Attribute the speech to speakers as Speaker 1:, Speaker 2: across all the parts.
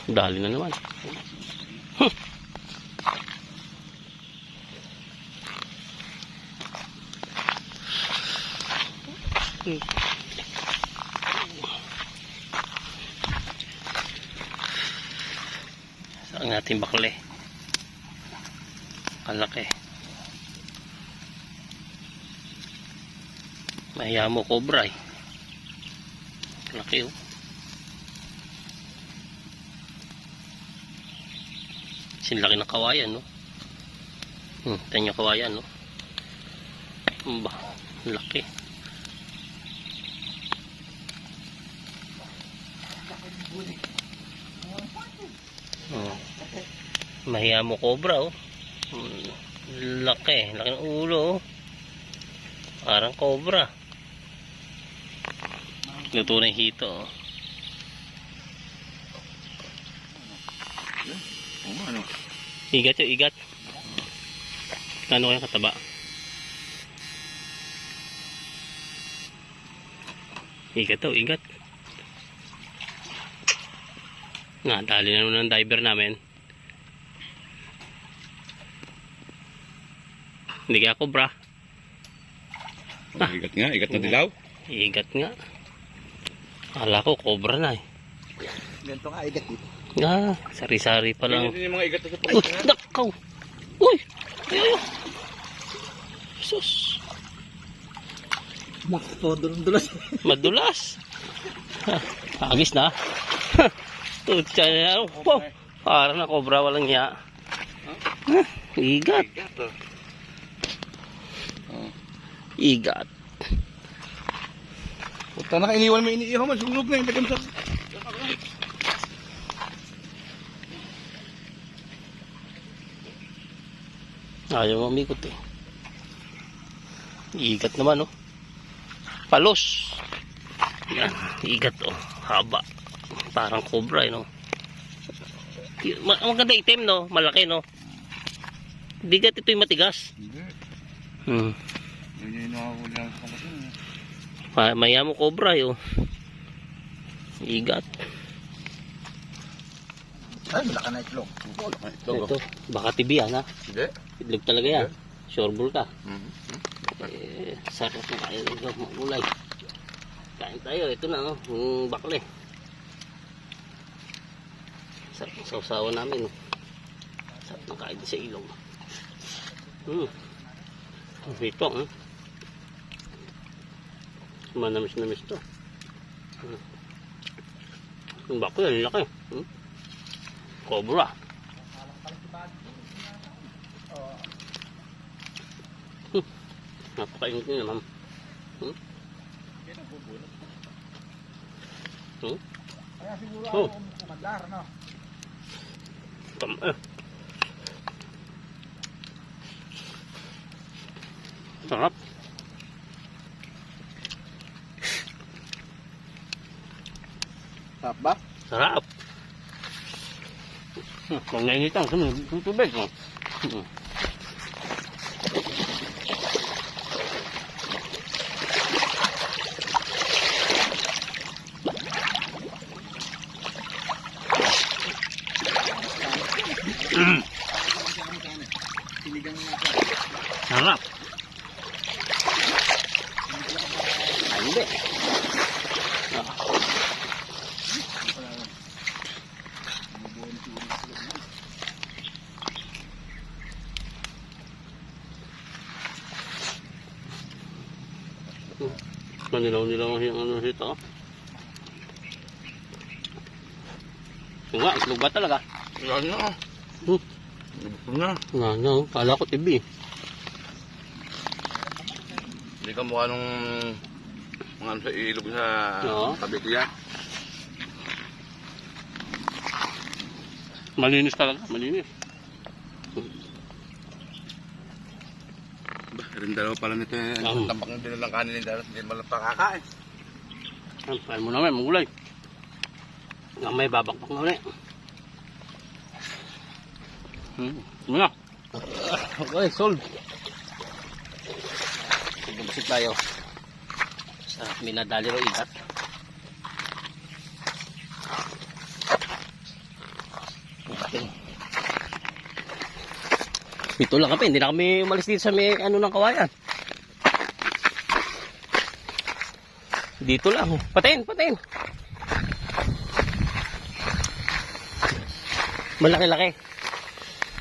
Speaker 1: Dali na naman. Ang ating bakle. Kalaki. Mahiya mo cobra eh. Laki oh. Sinlaki ng kawayan no. Tanyo kawayan no. Ba, laki. Mahiya mo cobra oh. Laki ng ulo oh. Parang cobra. Luto na yung hito oh.
Speaker 2: Ano?
Speaker 1: Igat yung igat. Ano kaya kataba? Igat to, igat. Dali na naman ng diver namin. Hindi kaya cobra.
Speaker 2: Igat nga, igat na dilaw.
Speaker 1: Igat nga. Akala ko cobra na eh.
Speaker 3: Ganito nga igat dito.
Speaker 1: Sari-sari pa lang.
Speaker 2: Yung mga igat na sa
Speaker 1: Uy, nakaw! Uy! Ayaw! Sus!
Speaker 3: Madulas.
Speaker 1: Madulas! Agis na. Tutsa na. Wow! Parang na cobra walang hiya. Igat. Igat.
Speaker 2: Puta na iniwan mo iniihaw man. Sunog na yung tagam sa...
Speaker 1: Ayaw mamikot eh. Igat naman oh. Palos. Yan. Igat oh. Haba. Parang cobra eh no. Maganda itim no. Malaki no. Bigat ito yung matigas.
Speaker 2: Yun yung nakahuli lang sa kasin.
Speaker 1: Maya mo cobra yo. Igat.
Speaker 3: Ay, malaki na itlog.
Speaker 1: Ito. Baka tibihan ha.
Speaker 2: Hindi.
Speaker 1: Itlog talaga yan. Shoreball ka. Sarap na kayo dito. Magulay. Kain tayo. Ito na oh. Yung bakle. Sarap ng sausawa namin. Sarap na kain sa ilong. Ito manamis-namis to. Yung bakle, ang laki. Cobra. Napakainit nyo naman.
Speaker 3: Kaya siguro ako kumadlar, no?
Speaker 1: Sarap.
Speaker 3: Sarap ba?
Speaker 1: Sarap. Kung nainitang tubig mo. Sarap. Hindi. Manilaw-nilaw yung ano dito. Nga, itlog ba talaga?
Speaker 2: Yan na.
Speaker 1: Nga, kala ko TV.
Speaker 2: Hindi ka mukha nung mga ano sa ilog sa tabi ko yan.
Speaker 1: Malinis talaga, malinis.
Speaker 2: Rin dalawa pala nito yung tampak ng dinalang kanin ng dalawa. Hindi mo lang pakakain.
Speaker 1: Kain mo naman, magulay. Nga may babakbak na ulit. Muna. Okay, sold. Sigabasig tayo. Sa minadali ro igat. Lalaki. Dito lang kami. Hindi na kami umalis dito sa may ano ng kawayan. Dito lang. Patin. Malaki-laki.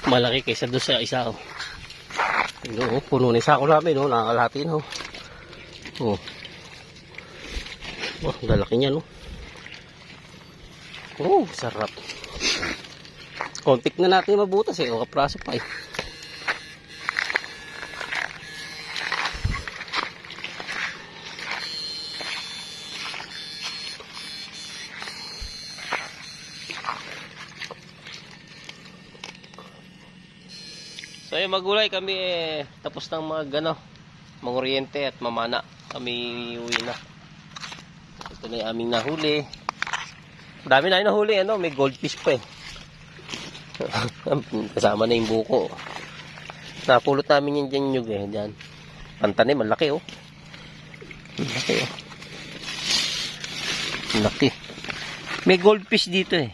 Speaker 1: Malaki kaysa doon sa isa. Oh. Ito, oh, puno na isa ko namin. Oh. Nakakalahati na. Oh. Oh, lalaki niya. No? Oh, sarap. Kontik na natin mabutas eh. O, kapraso pa eh. So yung magulay kami tapos ng mag-oriente at mamana. Kami uwi na. Ito na yung aming nahuli. Dami na yung nahuli, may goldfish pa eh. Kasama na yung buko. Napulot namin yung dyan nyug eh. Dyan. Pantanim, malaki oh. Malaki oh. Malaki. May goldfish dito eh.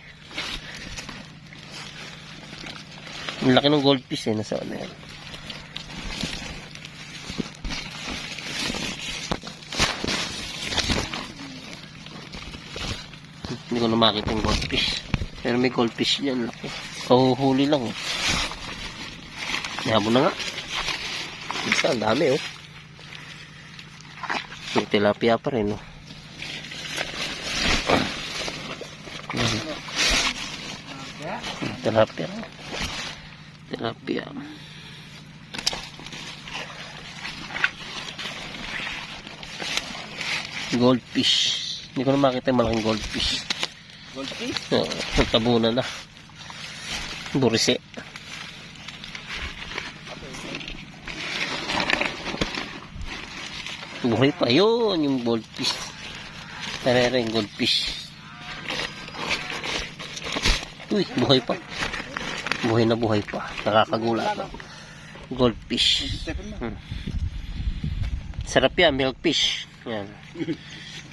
Speaker 1: Ang laki ng goldfish eh. Nasa ano yan. Hindi ko na makita yung goldfish. Pero may goldfish dyan. Laki. Kahuhuli lang. Nihabo na nga. Isa, ang dami oh. May tilapia pa rin oh. Tilapia. Tilapia. Goldfish. Hindi ko na makita yung malaking goldfish.
Speaker 3: Goldfish?
Speaker 1: Oo, tabunan na. Burise. Buhay pa yun yung goldfish. Tarera yung goldfish. Uy, buhay pa. Buhay na buhay pa. Nakakagula pa. Goldfish. Sarap yan, milkfish. Yan.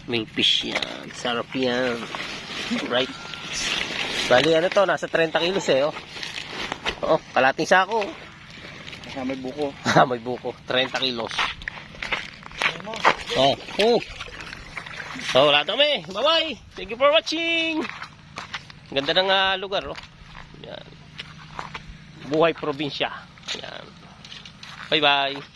Speaker 1: Milkfish yan. Sarap yan. Right. Bali, ano to? Nasa 30 kilos eh, oh. Oo, kalating sako.
Speaker 3: May buko.
Speaker 1: May buko. 30 kilos. Oh. So, wala kami. Bye-bye. Thank you for watching. Ganda ng lugar, oh. Yan. Buhay probinsya. Yan. Bye-bye.